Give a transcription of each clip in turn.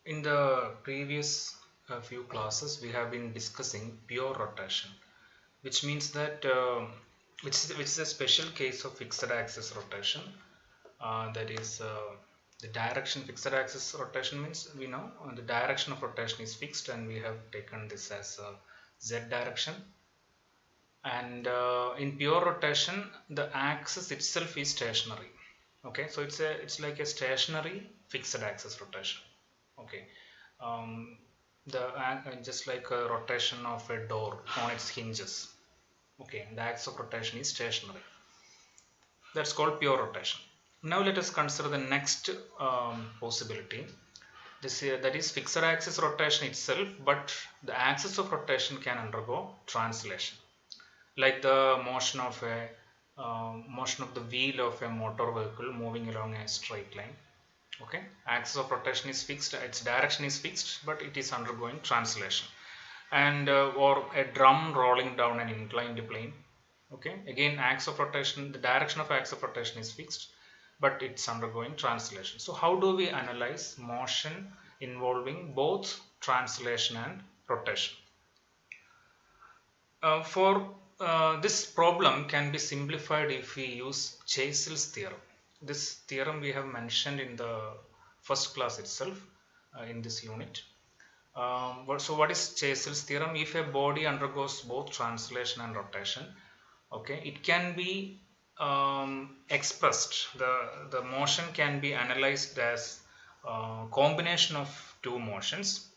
In the previous few classes, we have been discussing pure rotation, which means that which is a special case of fixed axis rotation. That is the direction. Fixed axis rotation means we know the direction of rotation is fixed, and we have taken this as z direction. And in pure rotation, the axis itself is stationary. Okay, so it's like a stationary fixed axis rotation. Okay, um, the just like a rotation of a door on its hinges. Okay, the axis of rotation is stationary. That's called pure rotation. Now let us consider the next possibility. That is fixed axis rotation itself, but the axis of rotation can undergo translation, like the motion of the wheel of a motor vehicle moving along a straight line. Okay, axis of rotation is fixed, its direction is fixed, but it is undergoing translation. And or a drum rolling down an inclined plane. Okay, again axis of rotation, the direction of axis of rotation is fixed, but it's undergoing translation. So how do we analyze motion involving both translation and rotation? For this problem can be simplified if we use Chasel's theorem. This theorem we have mentioned in the first class itself in this unit. So what is Chasel's theorem? If a body undergoes both translation and rotation, okay, it can be expressed. The motion can be analyzed as combination of two motions.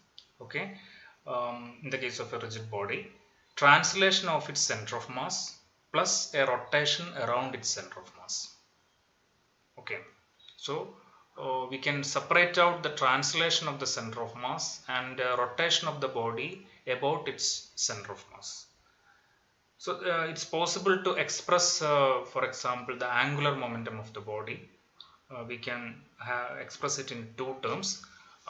Okay, in the case of a rigid body, translation of its center of mass plus a rotation around its center of mass. Okay, so we can separate out the translation of the center of mass and rotation of the body about its center of mass. So it's possible to express, for example, the angular momentum of the body. We can express it in two terms.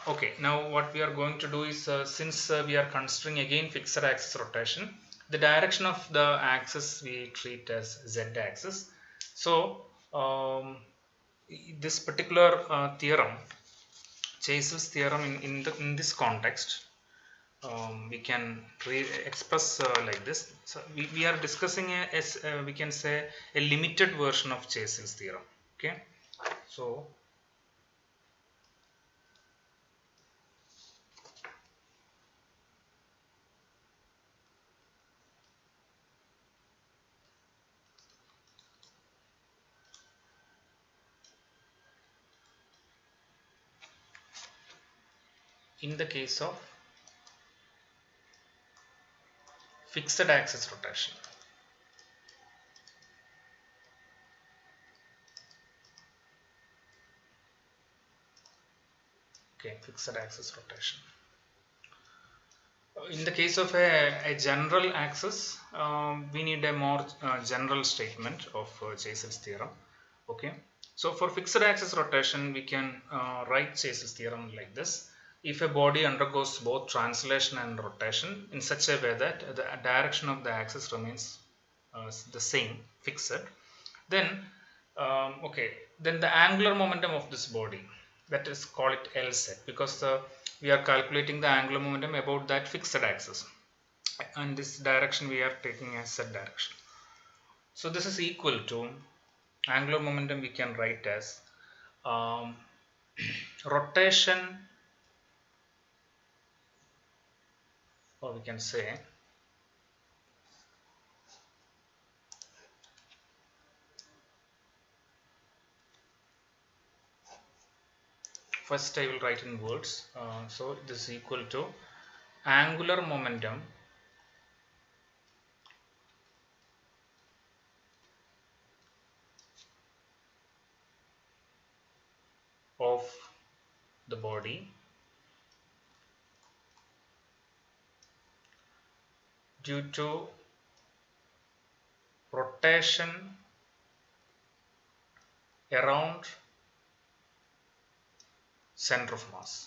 Okay, now what we are going to do is, since we are considering again fixed axis rotation, the direction of the axis we treat as z axis. So this particular theorem, Chasel's theorem, in this context, we can express like this. So we are discussing as we can say a limited version of Chasel's theorem. Okay, so in the case of fixed axis rotation, okay, fixed axis rotation. In the case of a general axis, we need a more general statement of Chasel's theorem. Okay, so for fixed axis rotation, we can write Chasel's theorem like this. If a body undergoes both translation and rotation in such a way that the direction of the axis remains the same, fixed, then okay, then the angular momentum of this body, that is, call it Lz, because we are calculating the angular momentum about that fixed axis, and this direction we are taking as z direction. So this is equal to angular momentum, we can write as um, rotation, or we can say first I will write in words. So this is equal to angular momentum of the body due to rotation around center of mass.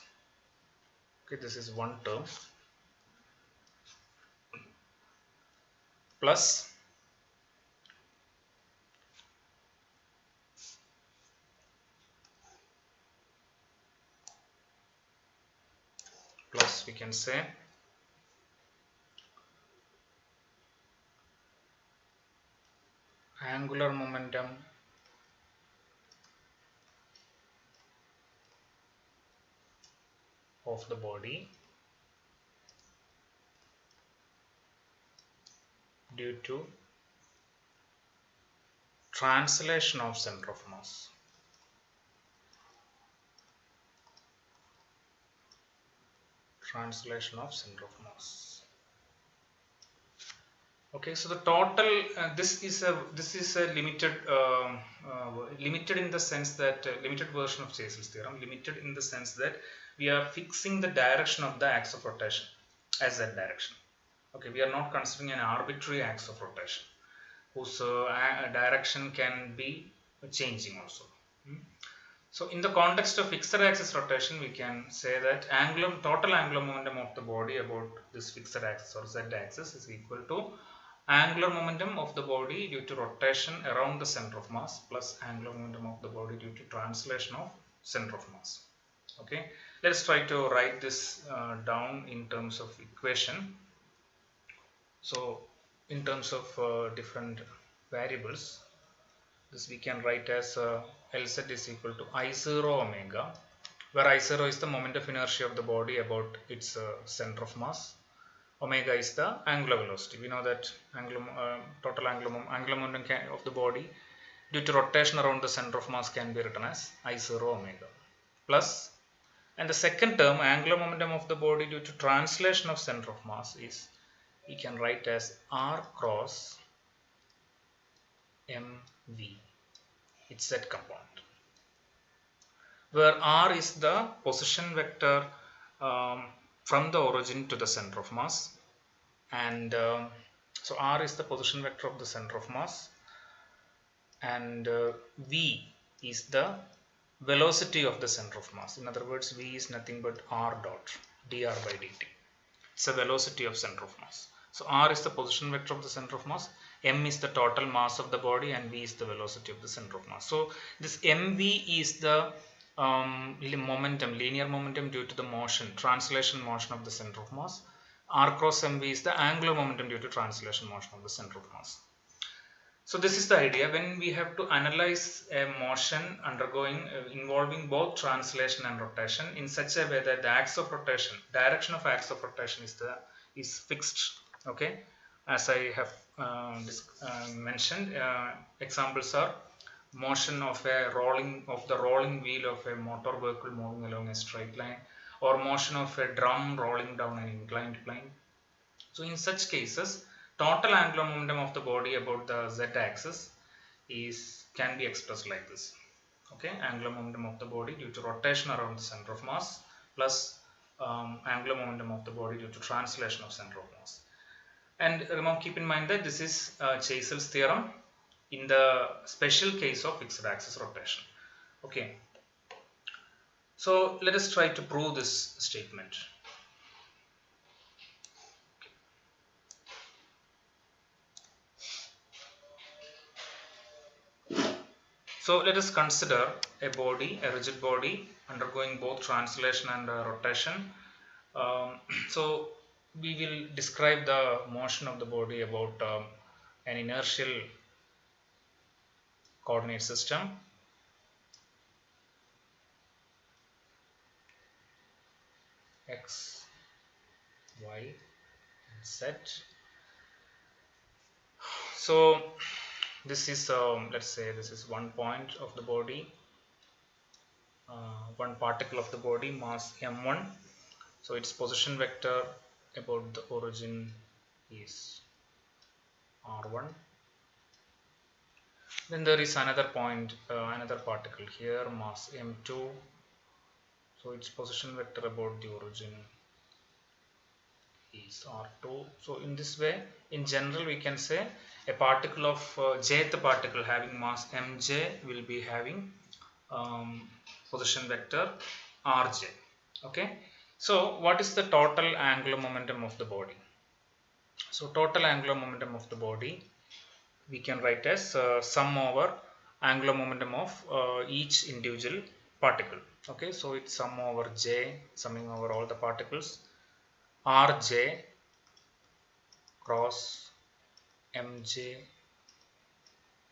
Okay, this is one term, plus plus we can say angular momentum of the body due to translation of center of mass. Translation of center of mass. Okay, so the total this is a limited limited in the sense that limited version of Chasel's theorem. Limited in the sense that we are fixing the direction of the axis of rotation as that direction. Okay, we are not considering an arbitrary axis of rotation whose direction can be changing also. So in the context of fixed axis rotation, we can say that total angular momentum of the body about this fixed axis or z axis is equal to angular momentum of the body due to rotation around the center of mass plus angular momentum of the body due to translation of center of mass. Okay, let's try to write this down in terms of equation. So in terms of different variables, this we can write as Lz is equal to I0 omega, where I0 is the moment of inertia of the body about its center of mass. Omega is the angular velocity. We know that total angular momentum of the body due to rotation around the center of mass can be written as I0 omega plus, and the second term, angular momentum of the body due to translation of center of mass, is we can write as R cross mv. It's that component, where R is the position vector from the origin to the center of mass, and so R is the position vector of the center of mass, and V is the velocity of the center of mass. In other words, V is nothing but R dot dr by dt. It's a velocity of center of mass. So R is the position vector of the center of mass, m is the total mass of the body, and v is the velocity of the center of mass. So this mv is the linear momentum due to the motion, translation motion of the center of mass. R cross mv is the angular momentum due to translation motion of the center of mass. So this is the idea. When we have to analyze a motion undergoing involving both translation and rotation in such a way that the axis of rotation, direction of axis of rotation is fixed. Okay, as I have mentioned, examples are motion of the rolling wheel of a motor vehicle moving along a straight line, or motion of a drum rolling down an inclined plane. So in such cases, total angular momentum of the body about the z-axis can be expressed like this. Okay, angular momentum of the body due to rotation around the center of mass plus angular momentum of the body due to translation of center of mass. And remember, keep in mind that this is Chasel's theorem in the special case of fixed axis rotation. Okay, so let us try to prove this statement. So let us consider a rigid body undergoing both translation and rotation. So we will describe the motion of the body about an inertial coordinate system. X, Y, Z. So this is let's say this is one point of the body, one particle of the body, mass m1. So its position vector about the origin is r1. Then there is another point, another particle here, mass m2. So its position vector about the origin is r2. So in this way, in general, we can say a particle of jth particle having mass mj will be having position vector rj. Okay, so what is the total angular momentum of the body? So total angular momentum of the body we can write as sum over angular momentum of each individual particle. Okay, so it's sum over j, summing over all the particles, Rj cross Mj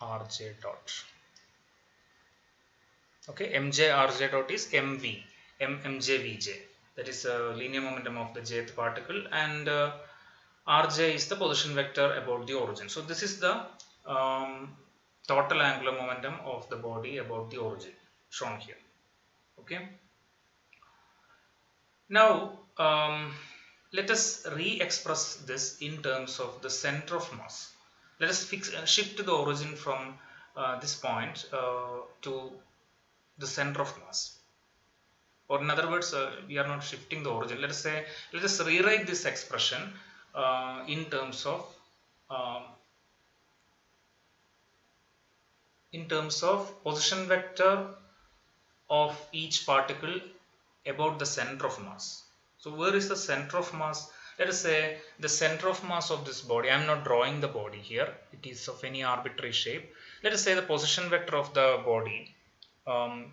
Rj dot. Okay, Mj Rj dot is Mv, Mj Vj. That is a linear momentum of the jth particle, and Rj is the position vector about the origin. So this is the total angular momentum of the body about the origin shown here. Okay. Now let us re-express this in terms of the center of mass. Let us shift the origin from this point to the center of mass. Or in other words, we are not shifting the origin. Let us rewrite this expression in terms of um, position vector of each particle about the center of mass. So where is the center of mass? Let us say the center of mass of this body. I am not drawing the body here. It is of any arbitrary shape. Let us say the position vector of the body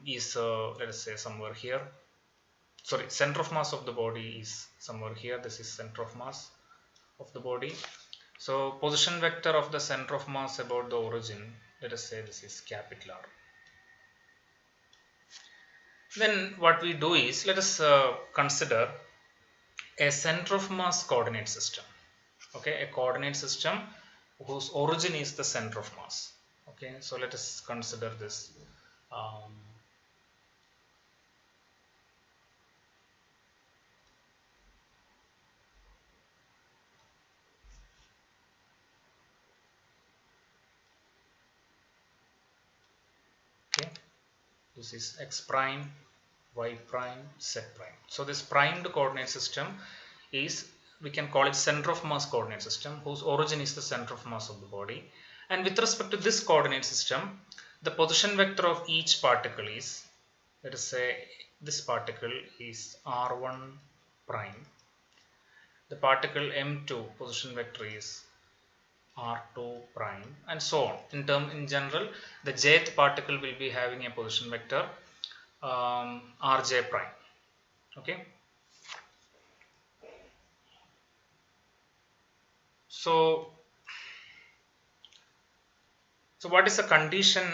is let us say somewhere here. Sorry, center of mass of the body is somewhere here. This is center of mass of the body. So position vector of the center of mass about the origin, let us say this is capital R. Then what we do is, let us consider a center of mass coordinate system. Okay, a coordinate system whose origin is the center of mass. Okay, so let us consider this. Okay, this is x prime, y prime, z prime. So this primed coordinate system is, we can call it center of mass coordinate system whose origin is the center of mass of the body. And with respect to this coordinate system, the position vector of each particle is, let us say this particle is r1 prime. The particle m2 position vector is r2 prime, and so on. In general, the jth particle will be having a position vector rj prime. Okay. So what is the condition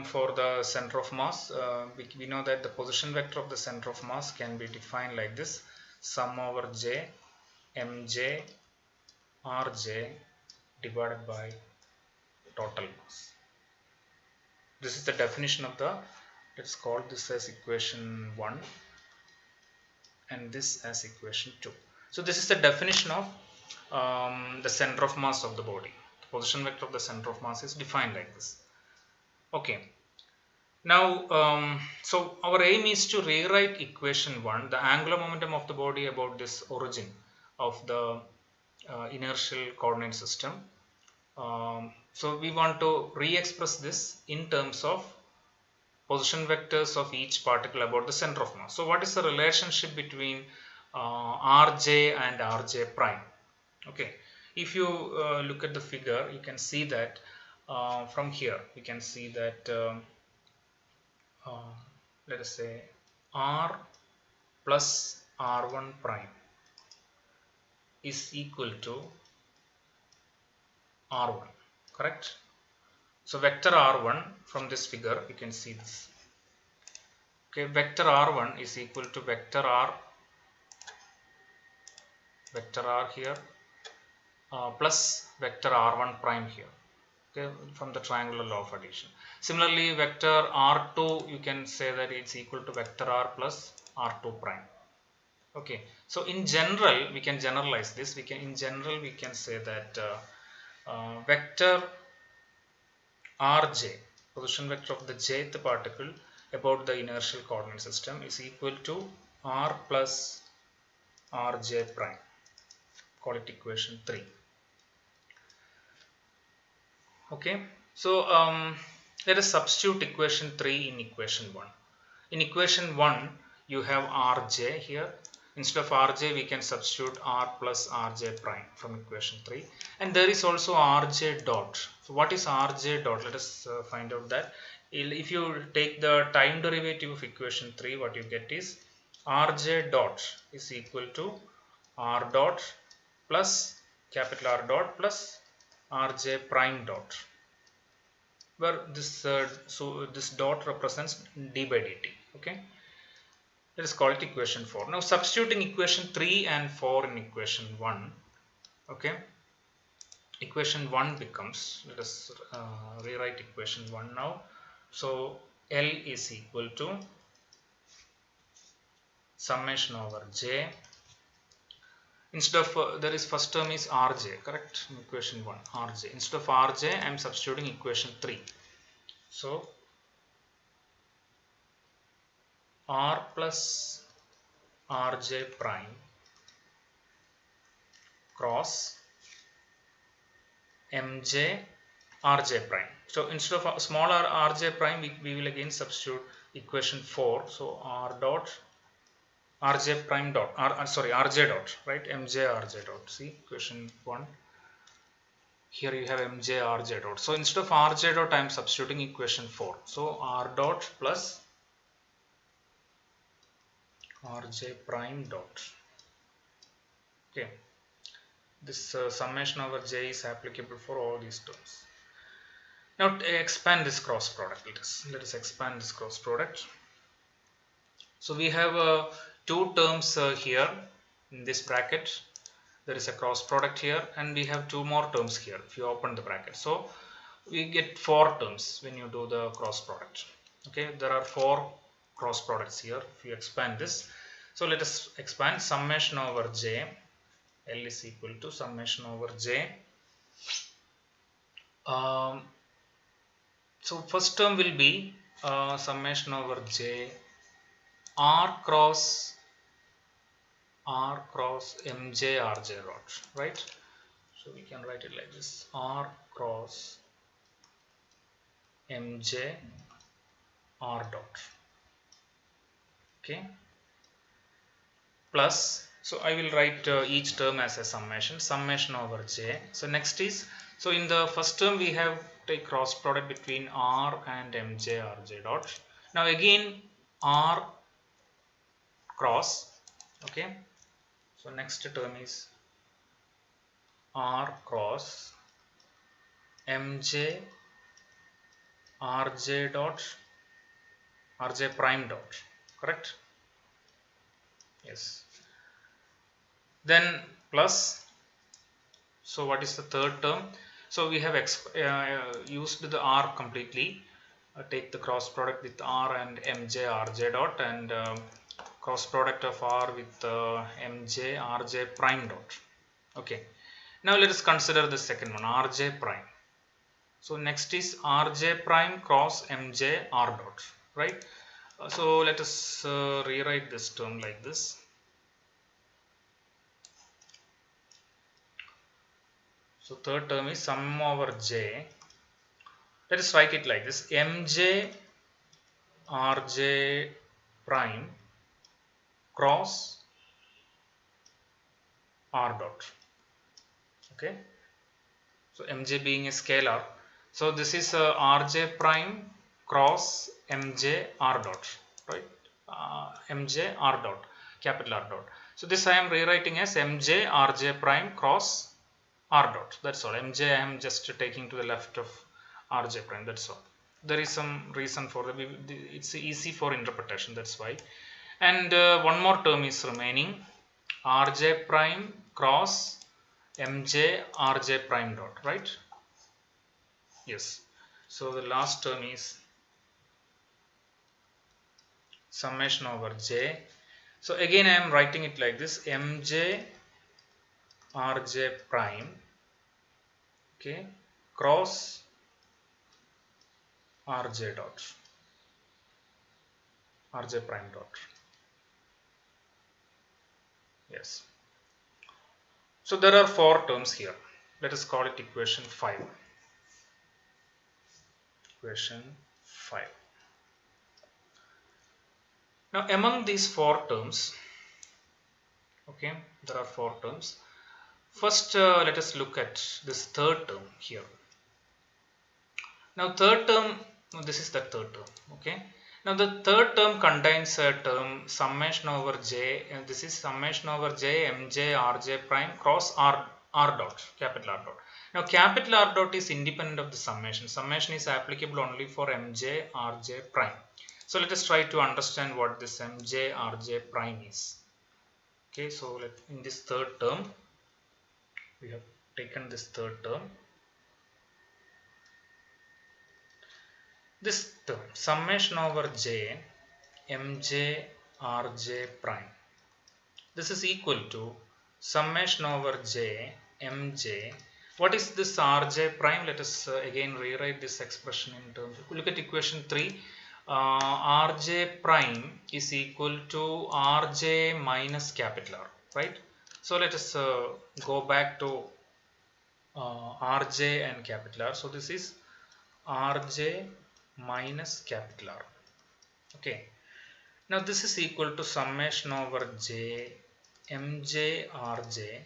for the center of mass? We know that the position vector of the center of mass can be defined like this: sum over j mj rj divided by total mass. This is the definition of the, let's call this as equation 1 and this as equation 2. So this is the definition of the center of mass of the body. The position vector of the center of mass is defined like this. Okay. Now, so our aim is to rewrite equation 1, the angular momentum of the body about this origin of the inertial coordinate system. So we want to re-express this in terms of position vectors of each particle about the center of mass. So what is the relationship between rj and rj prime? Okay, if you look at the figure, you can see that from here you can see that let us say r plus r1 prime is equal to r1, correct? So vector r1 from this figure, you can see this. Okay, vector r1 is equal to vector r here plus vector r1 prime here. Okay, from the triangular law of addition. Similarly, vector r2, you can say that it's equal to vector r plus r2 prime. Okay, so in general, we can generalize this. We can say that vector rj, position vector of the jth particle about the inertial coordinate system, is equal to r plus rj prime. Call it equation 3. Okay, so let us substitute equation 3 in equation 1. In equation 1, you have rj here. Instead of rj, we can substitute r plus rj prime from equation 3. And there is also rj dot. So what is rj dot? Let us find out that. If you take the time derivative of equation 3, what you get is rj dot is equal to r dot plus capital R dot plus rj prime dot, where this so this dot represents d by dt. Okay, let us call it equation 4. Now substituting equation 3 and 4 in equation 1. Okay, equation 1 becomes, let us rewrite equation 1 now. So L is equal to summation over j. Instead of there is first term is rj, correct, in equation 1 rj. Instead of rj I am substituting equation 3. So r plus rj prime cross mj rj prime. So instead of small r rj prime, we will again substitute equation 4. So r dot rj prime dot rj dot, right, mj rj dot. See equation 1, here you have mj rj dot. So instead of rj dot I am substituting equation 4. So r dot plus rj prime dot. Okay, this summation over j is applicable for all these terms. Now to expand this cross product, let us expand this cross product. So we have two terms here in this bracket. There is a cross product here, and we have two more terms here if you open the bracket. So we get 4 terms when you do the cross product. Okay, there are 4 cross products here if you expand this. So let us expand summation over j. L is equal to summation over j. So first term will be summation over j r cross mj rj dot, right? So we can write it like this: r cross mj r dot. Okay, plus, so I will write each term as a summation over j. So next is, so in the first term we have take cross product between r and mj rj dot. Now again r cross. Okay, so next term is r cross mj rj dot, rj prime dot, correct? Yes. Then plus, so what is the third term? So we have used the r completely. Take the cross product with r and mj rj dot, and cross product of r with mj rj prime dot. Okay, now let us consider the second one, rj prime. So next is rj prime cross mj r dot, right? So let us rewrite this term like this. So third term is sum over j. Let us write it like this: mj rj prime cross r dot. Okay, so mj being a scalar, so this is rj prime cross mj r dot, right? Mj r dot, capital R dot. So this I am rewriting as mj rj prime cross r dot. That's all. Mj I am just taking to the left of rj prime. That's all. There is some reason for that. It's easy for interpretation. That's why. And one more term is remaining: rj prime cross mj rj prime dot. Right? Yes. So the last term is summation over j. So again I am writing it like this: mj rj prime, okay, cross rj dot, rj prime dot. Yes. So there are 4 terms here. Let us call it equation 5. Equation 5. Now among these 4 terms, okay, there are 4 terms. First let us look at this third term here. Now third term, this is the third term, okay. Now the third term contains a term summation over j, and this is summation over j mj rj prime cross r dot, capital R dot. Now capital R dot is independent of the summation. Summation is applicable only for mj rj prime. So let us try to understand what this mj rj prime is. Okay, so in this third term, we have taken this third term. This term summation over j mj rj prime, this is equal to summation over j mj. What is this rj prime? Let us again rewrite this expression in terms of, look at equation 3. Rj prime is equal to rj minus capital R, right? So let us go back to rj and capital R. So this is rj minus capital R. Okay. Now this is equal to summation over j mj rj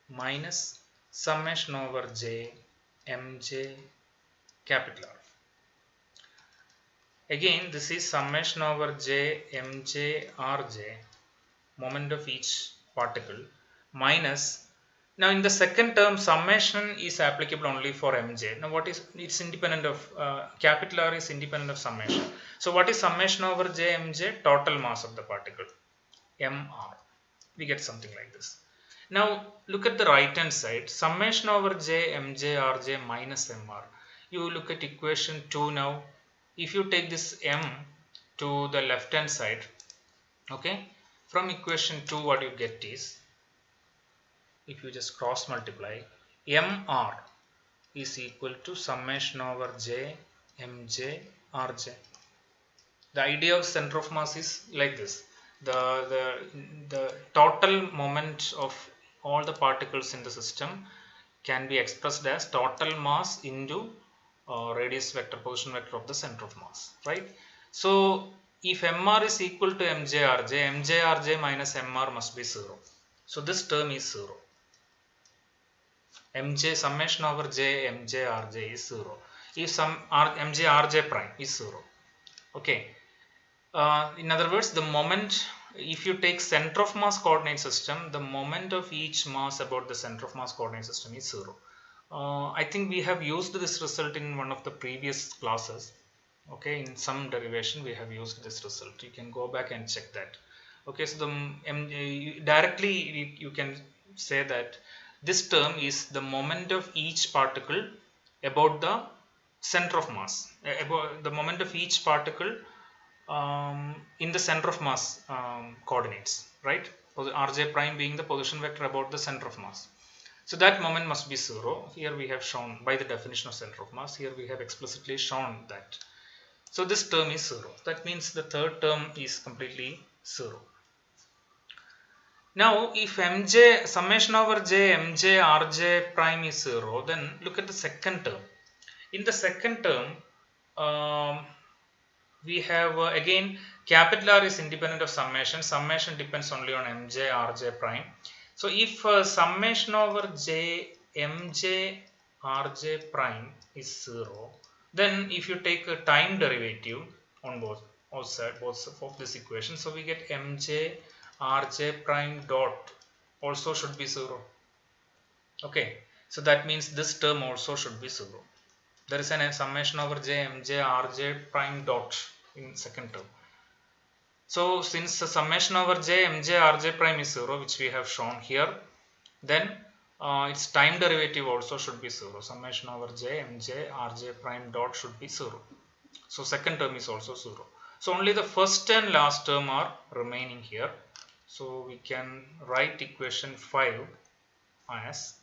minus summation over j mj capital R. Again, this is summation over j mj rj, moment of each particle, minus. Now in the second term, summation is applicable only for mj. Now what is, it's independent of capital R is independent of summation. So what is summation over j mj? Total mass of the particle, mr. We get something like this. Now look at the right hand side, summation over j mj rj minus mr. You look at equation 2 now. If you take this m to the left hand side, okay, from equation 2 what you get is, if you just cross multiply, mr is equal to summation over j mj rj. The idea of center of mass is like this. The total moment of all the particles in the system can be expressed as total mass into radius vector, position vector of the center of mass, right? So if mr is equal to mjrj, mjrj minus mr must be 0. So this term is 0. mj summation over j mjrj is 0. If some mjrj prime is 0. Okay. In other words, the moment, if you take center of mass coordinate system, the moment of each mass about the center of mass coordinate system is 0. I think we have used this result in one of the previous classes. Okay, in some derivation we have used this result. You can go back and check that. Okay, so directly you can say that this term is the moment of each particle about the center of mass, about the moment of each particle in the center of mass coordinates, right? Rj prime being the position vector about the center of mass. So that moment must be 0. Here we have shown by the definition of center of mass. Here we have explicitly shown that. So this term is 0. That means the third term is completely 0. Now if mj summation over j mj rj prime is 0, then look at the second term. In the second term, we have again capital R is independent of summation. Summation depends only on mj rj prime. So if summation over j mj rj prime is 0, then if you take a time derivative on both sides of this equation, so we get mj rj prime dot also should be 0. Okay, so that means this term also should be 0. There is a summation over j mj rj prime dot in second term. So since the summation over j mj rj prime is 0, which we have shown here, then its time derivative also should be 0. Summation over j mj rj prime dot should be 0. So second term is also 0. So only the first and last term are remaining here. So we can write equation 5 as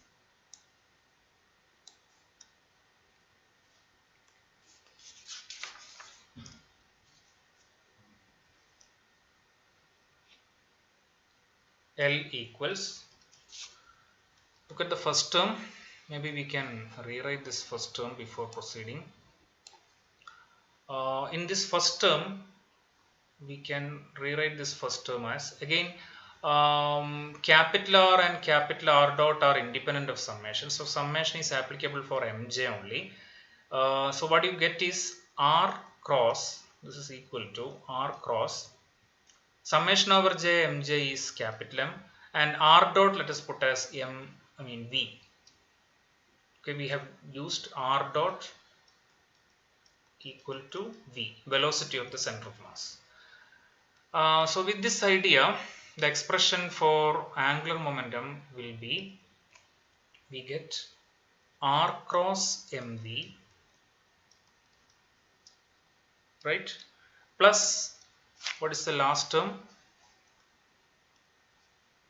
L equals, look at the first term. Maybe we can rewrite this first term before proceeding. In this first term, we can rewrite this first term as, again, capital R and capital R dot are independent of summation. So summation is applicable for mj only. So what you get is R cross this is equal to R cross summation over j mj is capital M, and R dot let us put as V. Okay, we have used R dot equal to V, velocity of the center of mass. So with this idea, the expression for angular momentum will be, we get R cross mv, right, plus what is the last term?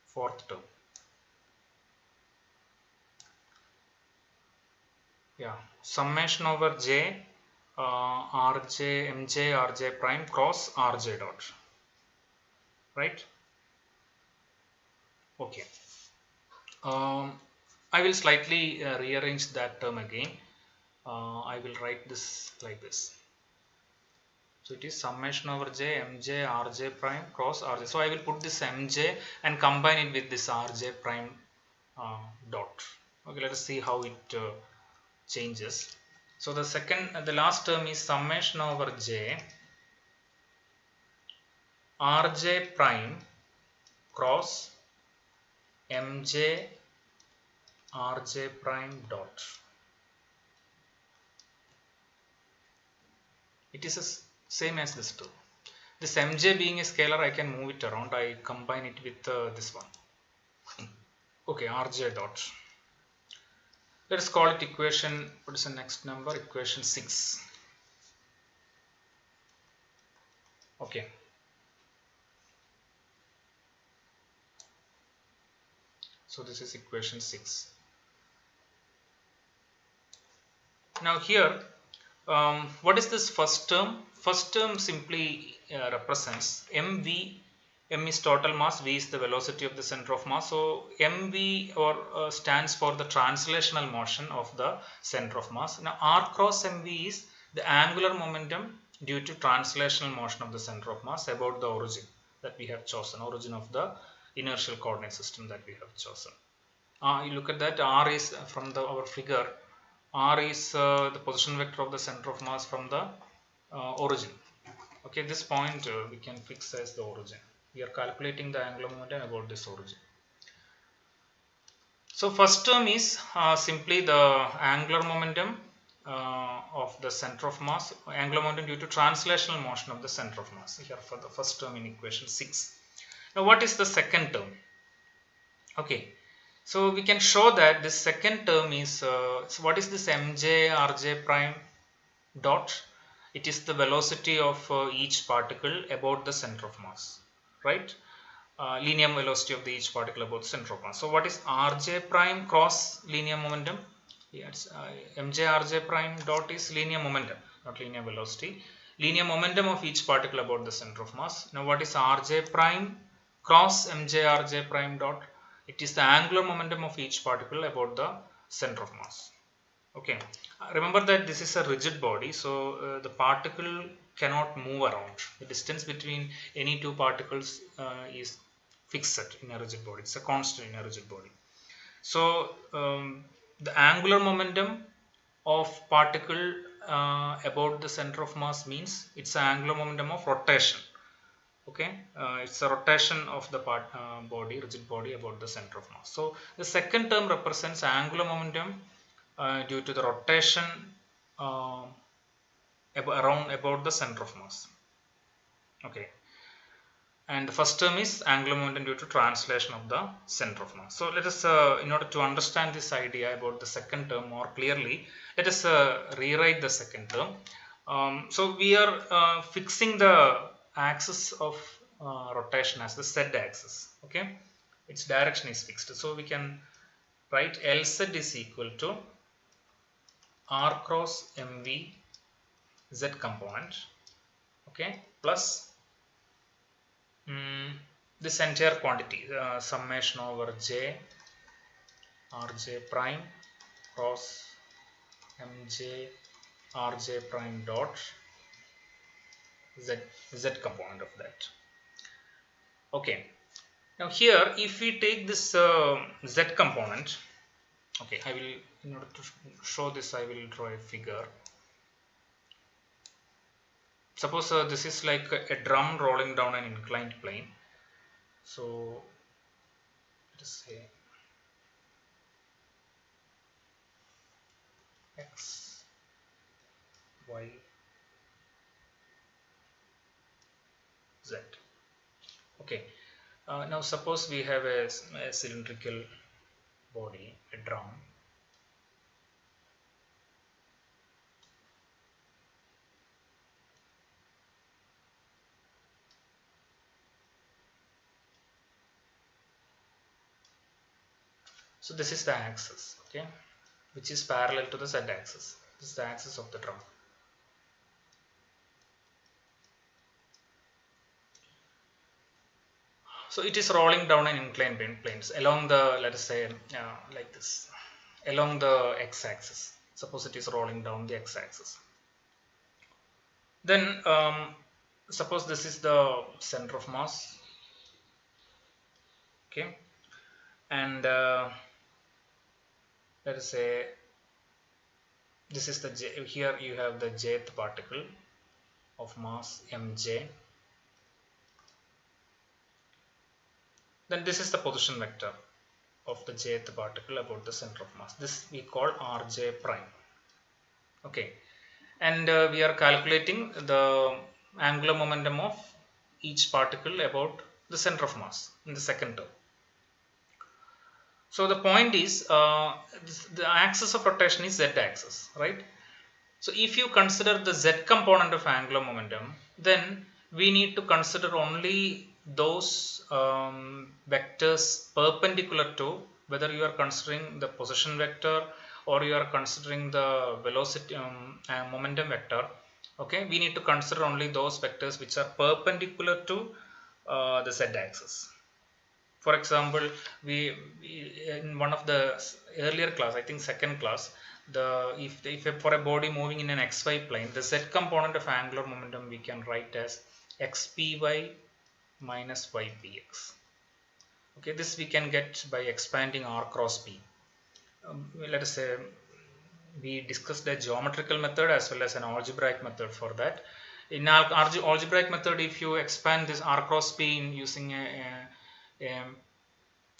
Fourth term. Yeah, summation over j rj mj rj prime cross rj dot, right? Okay. I will slightly rearrange that term again. I will write this like this. So it is summation over j mj rj prime cross rj. So I will put this mj and combine it with this rj prime dot. Okay, let us see how it changes. So the last term is summation over j rj prime cross mj rj prime dot. It is the same as this term. This mj being a scalar, I can move it around. I combine it with this one. Okay, rj dot. Let us call it equation, what is the next number? Equation 6. Okay. So this is equation 6. Now here, what is this first term? First term simply represents mv. M is total mass, V is the velocity of the center of mass. So mv stands for the translational motion of the center of mass. Now R cross mv is the angular momentum due to translational motion of the center of mass about the origin that we have chosen, origin of the inertial coordinate system that we have chosen. You look at that, R is from our figure, R is the position vector of the center of mass from the origin. Okay, this point we can fix as the origin. We are calculating the angular momentum about this origin. So first term is simply the angular momentum of the center of mass, angular momentum due to translational motion of the center of mass, here for the first term in equation 6. Now what is the second term? Okay, so we can show that this second term is, so what is this mj rj prime dot? It is the velocity of each particle about the center of mass, right? Linear velocity of each particle about the center of mass. So what is rj prime cross linear momentum? Yes, mj rj prime dot is linear momentum, not linear velocity. Linear momentum of each particle about the center of mass. Now what is rj prime cross mj rj prime dot? It is the angular momentum of each particle about the center of mass. Okay, remember that this is a rigid body, so the particle cannot move around. The distance between any two particles is fixed in a rigid body. It's a constant in a rigid body. So the angular momentum of particle about the center of mass means it's an angular momentum of rotation. Okay, it's a rotation of the body, rigid body about the center of mass. So the second term represents angular momentum due to the rotation around about the center of mass. Okay, and the first term is angular momentum due to translation of the center of mass. So let us, in order to understand this idea about the second term more clearly, let us rewrite the second term. So we are fixing the axis of rotation as the z axis. Okay, its direction is fixed, so we can write Lz is equal to R cross mv z component, okay, plus this entire quantity, summation over j rj prime cross mj rj prime dot z component of that. Okay, now here if we take this z component, okay, I will, in order to show this, I will draw a figure. suppose this is like a drum rolling down an inclined plane. So let us say x, y, z. Okay. Now suppose we have a cylindrical body, a drum. So this is the axis, okay, which is parallel to the z axis. This is the axis of the drum. So it is rolling down an inclined planes along the, let us say, like this, along the x-axis. Suppose it is rolling down the x-axis. Then suppose this is the center of mass, okay, and let us say this is the j. Here you have the jth particle of mass mj. Then this is the position vector of the jth particle about the center of mass. This we call rj prime. Okay, and we are calculating the angular momentum of each particle about the center of mass in the second term. So the point is the axis of rotation is z axis, right? So if you consider the z component of angular momentum, then we need to consider only those vectors perpendicular to, whether you are considering the position vector or you are considering the velocity and momentum vector. Okay, we need to consider only those vectors which are perpendicular to the z axis. For example, we in one of the earlier class, I think second class, if for a body moving in an xy plane, the z component of angular momentum we can write as xpy minus ypx. Okay, this we can get by expanding r cross p. Let us say we discussed a geometrical method as well as an algebraic method for that. In our algebraic method, if you expand this r cross p in using a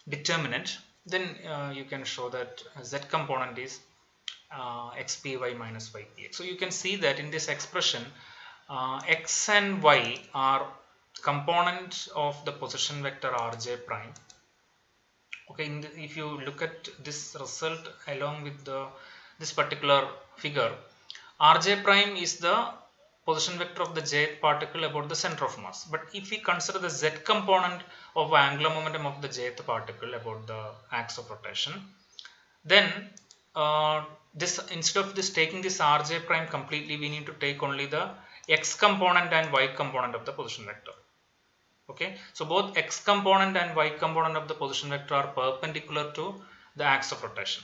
determinant, then you can show that z component is xpy minus ypx. So you can see that in this expression x and y are components of the position vector rj prime. Okay, if you look at this result along with this particular figure, rj prime is the position vector of the jth particle about the center of mass. But if we consider the z component of angular momentum of the jth particle about the axis of rotation, then this, instead of this taking this rj prime completely, we need to take only the x component and y component of the position vector. Okay, so both x component and y component of the position vector are perpendicular to the axis of rotation,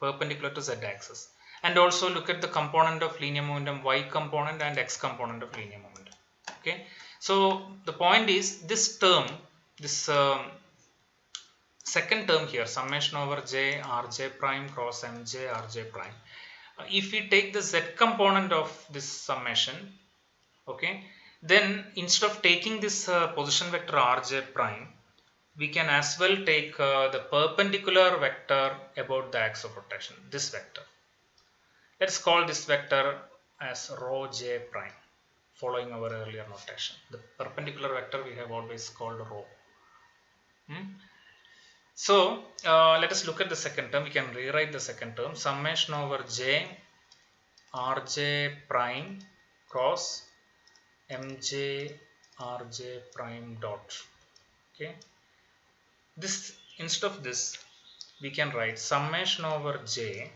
perpendicular to z axis. And also look at the component of linear momentum, y component and x component of linear momentum. Okay, so the point is this term, this second term here, summation over j rj prime cross mj rj prime, if we take the z component of this summation, okay, then instead of taking this position vector rj prime, we can as well take the perpendicular vector about the axis of rotation, this vector. Let's call this vector as rho j prime, following our earlier notation. The perpendicular vector we have always called rho. So let us look at the second term. We can rewrite the second term, summation over j rj prime cross mj rj prime dot. Okay, this, instead of this we can write summation over j,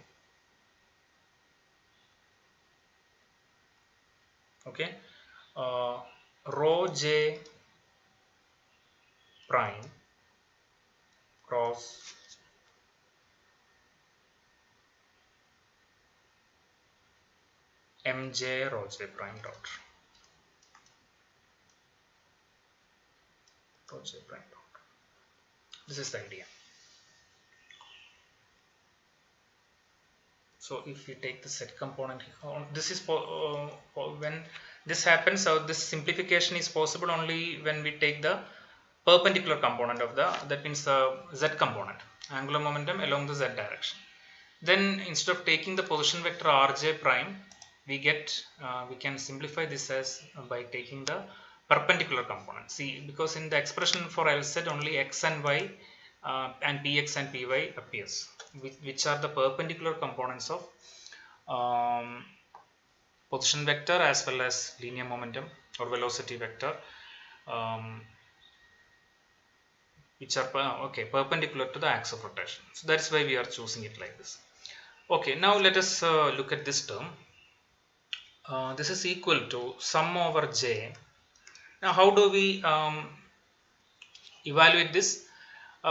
okay, rho j prime cross mj rho j prime dot. Rho j prime dot. This is the idea. So if we take the Z component, this is when this happens. So this simplification is possible only when we take the perpendicular component of the, that means the Z component, angular momentum along the Z direction. Then instead of taking the position vector rj prime, we get we can simplify this as by taking the perpendicular component. See, because in the expression for Lz only x and y and px and py appears, which are the perpendicular components of position vector as well as linear momentum or velocity vector, which are perpendicular to the axis of rotation. So that's why we are choosing it like this. Okay, now let us look at this term. This is equal to sum over j. Now how do we evaluate this?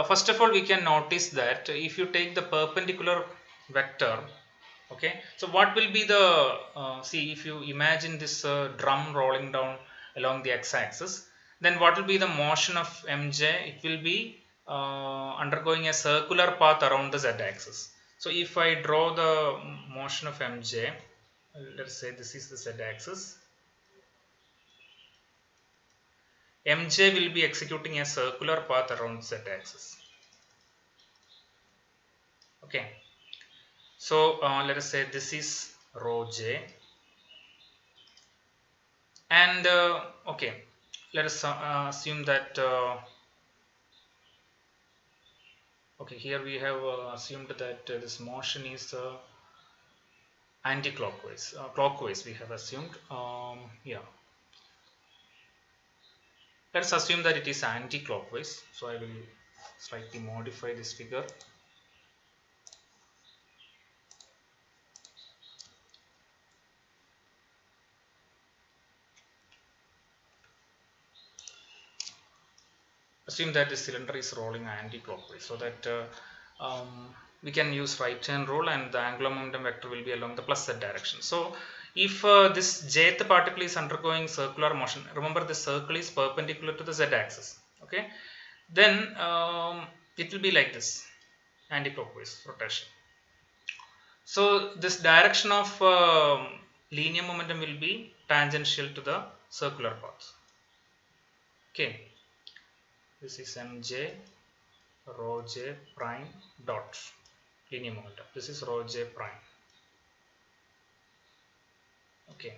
First of all, we can notice that if you take the perpendicular vector, okay, so what will be the see, if you imagine this drum rolling down along the x-axis, then what will be the motion of mj? It will be undergoing a circular path around the z-axis. So if I draw the motion of mj, let's say this is the z-axis, mj will be executing a circular path around z-axis. Okay, so let us say this is rho j, and okay, let us assume that okay, here we have assumed that this motion is anti-clockwise. Clockwise we have assumed. Yeah, let's assume that it is anti-clockwise. So I will slightly modify this figure. Assume that the cylinder is rolling anti-clockwise, so that we can use right hand rule and the angular momentum vector will be along the plus z direction. So if this jth particle is undergoing circular motion, remember the circle is perpendicular to the z axis, okay, then it will be like this, anti-clockwise rotation. So this direction of linear momentum will be tangential to the circular path. Okay, this is mj rho j prime dot linear momentum. This is rho j prime. Okay,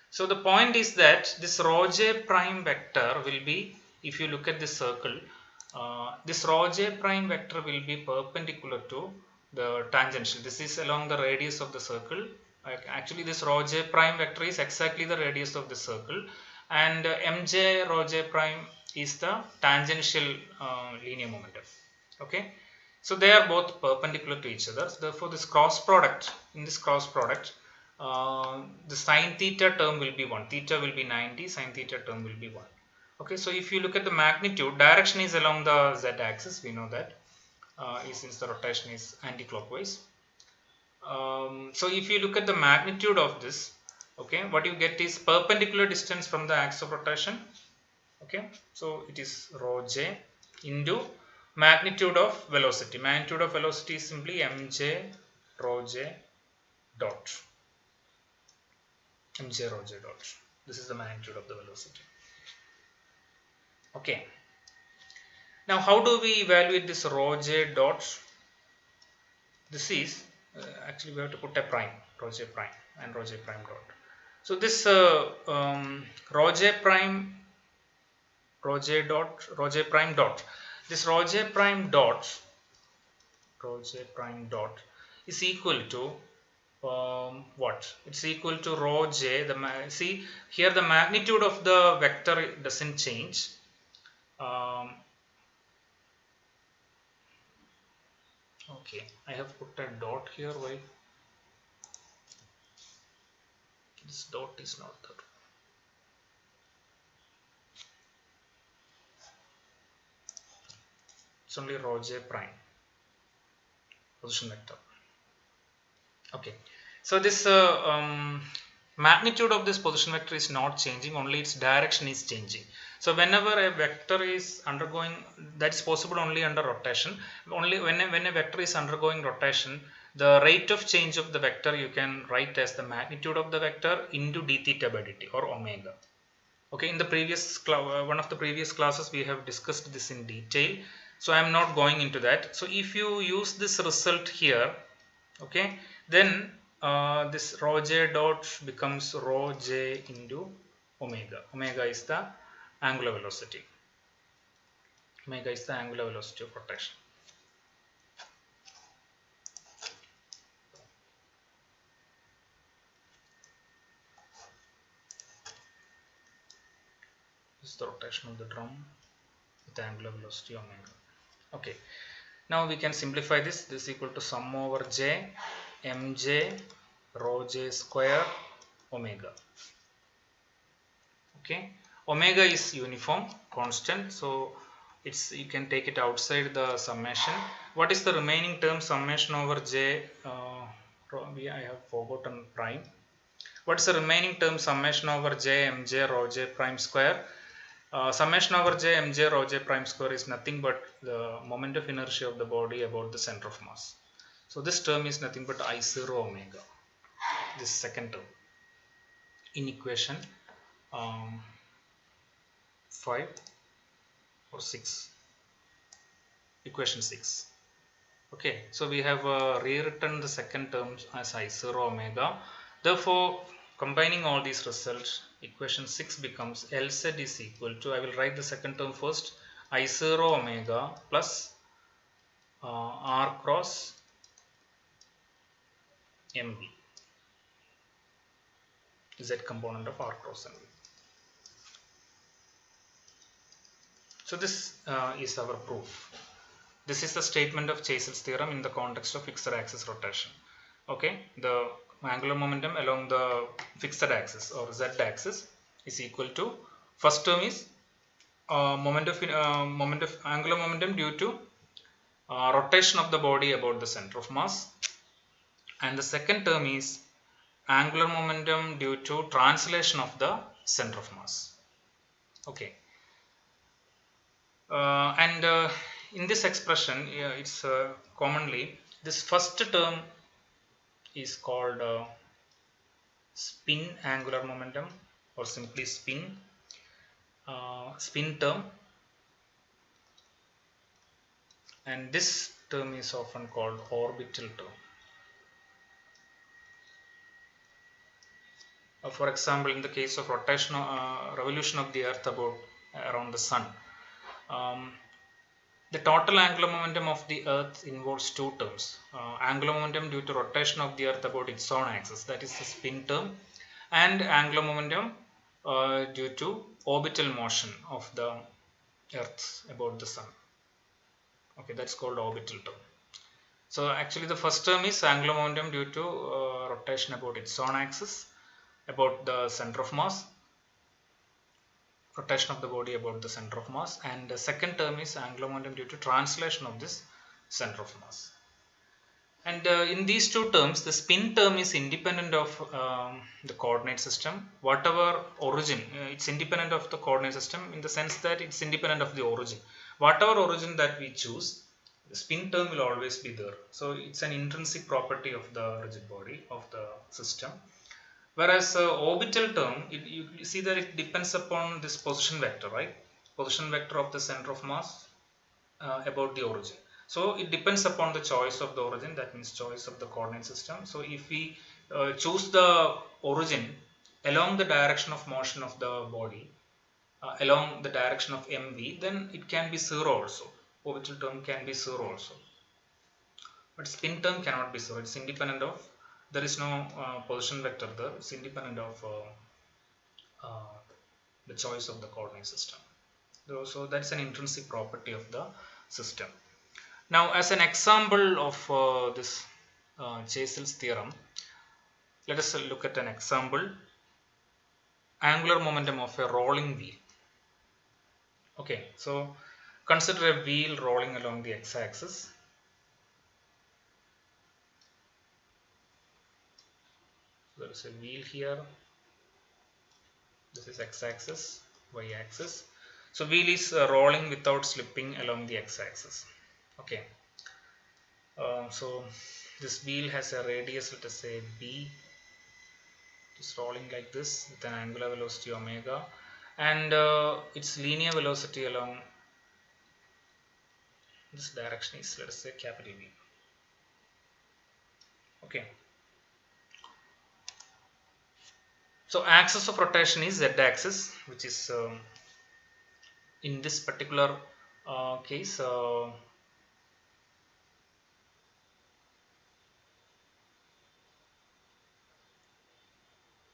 so the point is that this rho j prime vector will be, if you look at this circle, this rho j prime vector will be perpendicular to the tangential. This is along the radius of the circle. Actually, this rho j prime vector is exactly the radius of the circle, and mj rho j prime is the tangential linear momentum. Okay, so they are both perpendicular to each other. Therefore, this cross product, in this cross product, the sine theta term will be 1. Theta will be 90, sine theta term will be 1. Okay, so if you look at the magnitude, direction is along the z axis. We know that since the rotation is anti-clockwise. So if you look at the magnitude of this, okay, what you get is perpendicular distance from the axis of rotation. Okay, so it is rho j into magnitude of velocity. Magnitude of velocity is simply mj rho j dot. Mj rho j dot. This is the magnitude of the velocity. Okay. Now, how do we evaluate this rho j dot? This is actually we have to put a prime, rho j prime and rho j prime dot. So this rho j prime, rho j dot, rho j prime dot. This rho j prime dot is equal to what? It's equal to rho j. See here, the magnitude of the vector doesn't change. Okay, I have put a dot here. Why this dot is not there? It's only rho j prime, position vector. Okay, so this magnitude of this position vector is not changing, only its direction is changing. So whenever a vector is undergoing, that is possible only under rotation. Only when a vector is undergoing rotation, The rate of change of the vector you can write as the magnitude of the vector into d theta by dt, or omega. Okay, in the previous one of the previous classes we have discussed this in detail, so I am not going into that. So if you use this result here, okay, then this rho j dot becomes rho j into omega. Omega is the angular velocity. Omega is the angular velocity of rotation. This is the rotation of the drum with the angular velocity omega. Okay, now we can simplify this. This is equal to sum over j mj rho j square omega. Okay, omega is uniform constant, so it's, you can take it outside the summation. What is the remaining term? Summation over j, I have forgotten prime. What is the remaining term? Summation over j mj rho j prime square. Summation over j mj rho j prime square is nothing but the moment of inertia of the body about the center of mass. So this term is nothing but I0 omega, this second term in equation 5 or 6, equation 6. Okay, so we have rewritten the second term as I0 omega. Therefore, combining all these results, equation 6 becomes Lz is equal to, I will write the second term first, I0 omega plus r cross mv, z component of r cross mv. So this is our proof. This is the statement of Chasles theorem in the context of fixed axis rotation. Okay, the angular momentum along the fixed axis or z axis is equal to, first term is moment of angular momentum due to rotation of the body about the center of mass, and the second term is angular momentum due to translation of the center of mass. Okay, and in this expression, it's commonly, this first term is called spin angular momentum, or simply spin term, and this term is often called orbital term. For example, in the case of rotation revolution of the earth about around the sun, the total angular momentum of the earth involves two terms. Angular momentum due to rotation of the earth about its own axis, that is the spin term, and angular momentum due to orbital motion of the earth about the sun. Okay, that's called orbital term. So actually the first term is angular momentum due to rotation about its own axis about the center of mass, rotation of the body about the center of mass, and the second term is angular momentum due to translation of this center of mass. And in these two terms, the spin term is independent of the coordinate system. Whatever origin, it's independent of the coordinate system in the sense that it's independent of the origin. Whatever origin that we choose, the spin term will always be there. So it's an intrinsic property of the rigid body of the system. Whereas orbital term, you see that it depends upon this position vector, right? Position vector of the center of mass about the origin. So it depends upon the choice of the origin, that means choice of the coordinate system. So if we choose the origin along the direction of motion of the body, along the direction of mv, then it can be 0 also. Orbital term can be 0 also. But spin term cannot be 0. It's independent of, there is no position vector there. It's independent of the choice of the coordinate system. So that's an intrinsic property of the system. Now, as an example of this Chasles theorem, let us look at an example. Angular momentum of a rolling wheel. Okay, so consider a wheel rolling along the x-axis. There is a wheel here. This is x-axis, y-axis. So wheel is rolling without slipping along the x-axis. Okay. So this wheel has a radius, let us say b. It is rolling like this with an angular velocity omega, and its linear velocity along this direction is, let us say, capital V. Okay. So axis of rotation is z-axis, which is in this particular case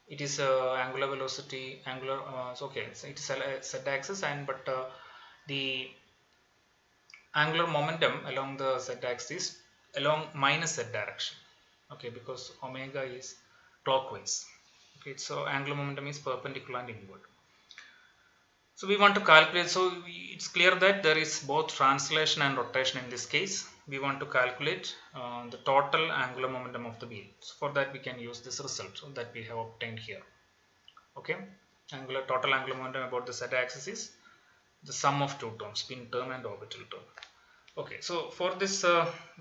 it is angular velocity, angular. So okay, so it is a z-axis, and but the angular momentum along the z-axis is along minus z direction. Okay, because omega is clockwise. Okay, so angular momentum is perpendicular and inward. So we want to calculate, so it's clear that there is both translation and rotation in this case. We want to calculate the total angular momentum of the wheel. So for that we can use this result that we have obtained here. Okay, total angular momentum about the z-axis is the sum of two terms, spin term and orbital term. Okay, so for this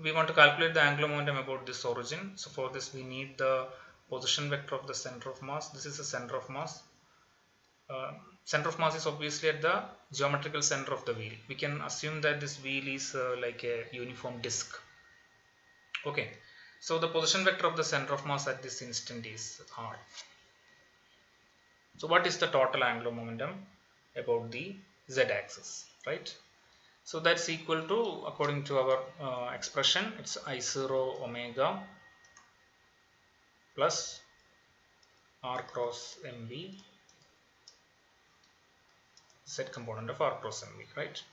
we want to calculate the angular momentum about this origin. So for this we need the position vector of the center of mass. This is the center of mass. Center of mass is obviously at the geometrical center of the wheel. We can assume that this wheel is like a uniform disc. Okay, so the position vector of the center of mass at this instant is r. So what is the total angular momentum about the z-axis, right? So that's equal to, according to our expression, it's I0 omega plus r cross mv, z component of r cross mv, right?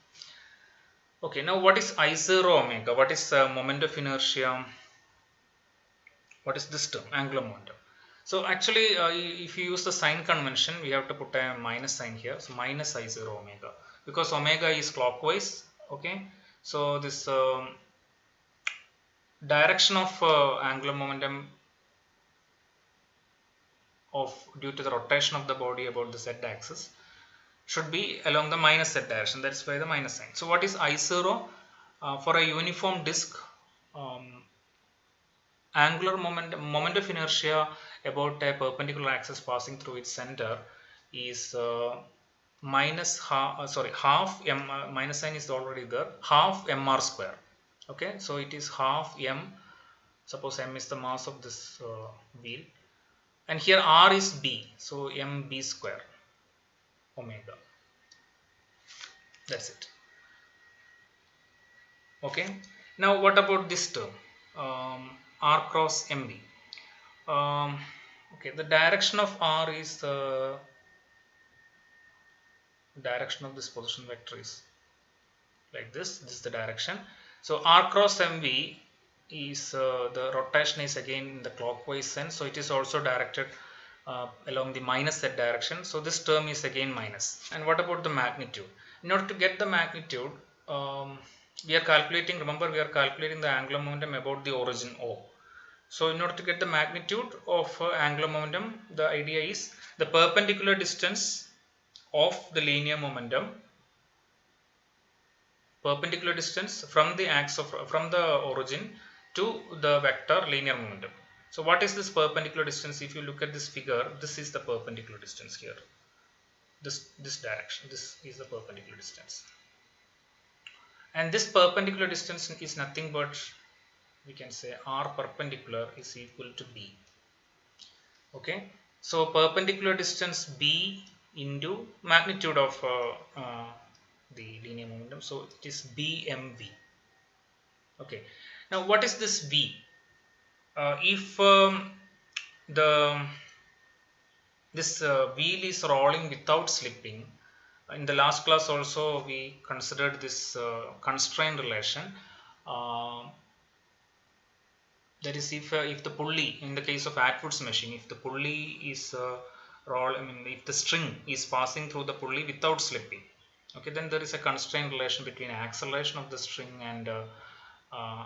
Okay, now what is I0 omega? What is moment of inertia? What is this term? Angular momentum. So actually, if you use the sign convention, we have to put a minus sign here. So minus I0 omega, because omega is clockwise. Okay, so this direction of angular momentum of due to the rotation of the body about the z-axis should be along the minus z direction. That is why the minus sign. So what is I0? For a uniform disk, angular moment of inertia about a perpendicular axis passing through its center is half m, minus sign is already there, half mr square. Okay, so it is half m. Suppose m is the mass of this wheel, and here r is b, so mb square omega. That's it. Okay, now what about this term, r cross mb? Okay, the direction of r is the direction of this position vector is like this. This is the direction. So r cross mv is the rotation is again in the clockwise sense, so it is also directed along the minus z direction. So this term is again minus. And what about the magnitude? In order to get the magnitude, we are calculating, remember we are calculating the angular momentum about the origin O. So in order to get the magnitude of angular momentum, the idea is the perpendicular distance of the linear momentum, perpendicular distance from the axis of, from the origin to the vector linear momentum. So what is this perpendicular distance? If you look at this figure, this is the perpendicular distance here. This direction, this is the perpendicular distance. And this perpendicular distance is nothing but, we can say, r perpendicular is equal to b. Okay, so perpendicular distance b into magnitude of the linear momentum, so it is bmv. Okay, now what is this v? If this wheel is rolling without slipping, in the last class also we considered this constraint relation. That is, if the pulley, in the case of Atwood's machine, if the pulley is if the string is passing through the pulley without slipping, okay, then there is a constraint relation between acceleration of the string and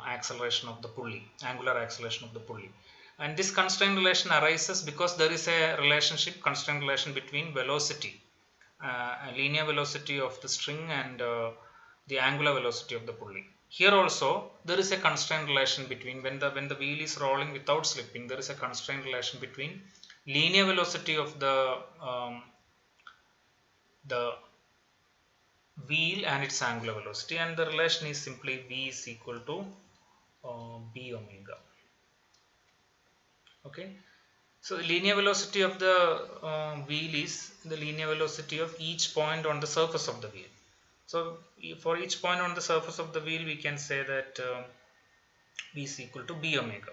acceleration of the pulley, angular acceleration of the pulley. And this constraint relation arises because there is a relationship, constraint relation between velocity, linear velocity of the string and the angular velocity of the pulley. Here also there is a constraint relation between when the wheel is rolling without slipping. There is a constraint relation between linear velocity of the wheel and its angular velocity, and the relation is simply v is equal to b omega. Okay, so the linear velocity of the wheel is the linear velocity of each point on the surface of the wheel. So for each point on the surface of the wheel, we can say that v is equal to b omega,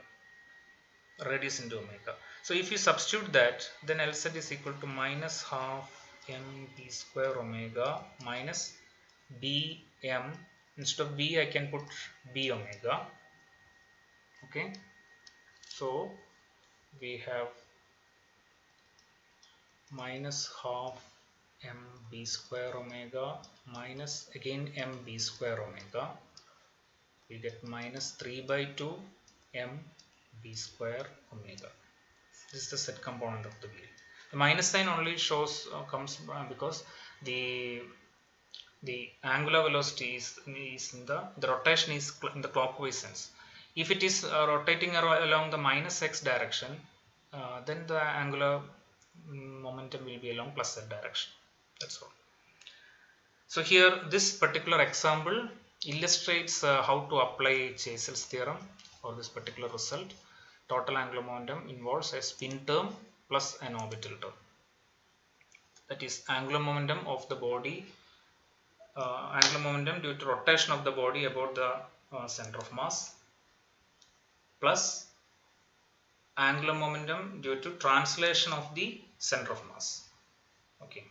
radius into omega. So if you substitute that, then Lz is equal to minus half mb square omega minus bm. Instead of b, I can put b omega. Okay, so we have minus half mb square omega minus again mb square omega. We get minus 3 by 2 mb square omega. This is the z component of the wheel. The minus sign only shows comes because the angular velocity is in the rotation is in the clockwise sense. If it is rotating along the minus x direction, then the angular momentum will be along plus z direction. That's all. So here this particular example illustrates how to apply Chasel's theorem for this particular result. Total angular momentum involves a spin term plus an orbital term. That is angular momentum of the body, angular momentum due to rotation of the body about the center of mass, plus angular momentum due to translation of the center of mass. Okay.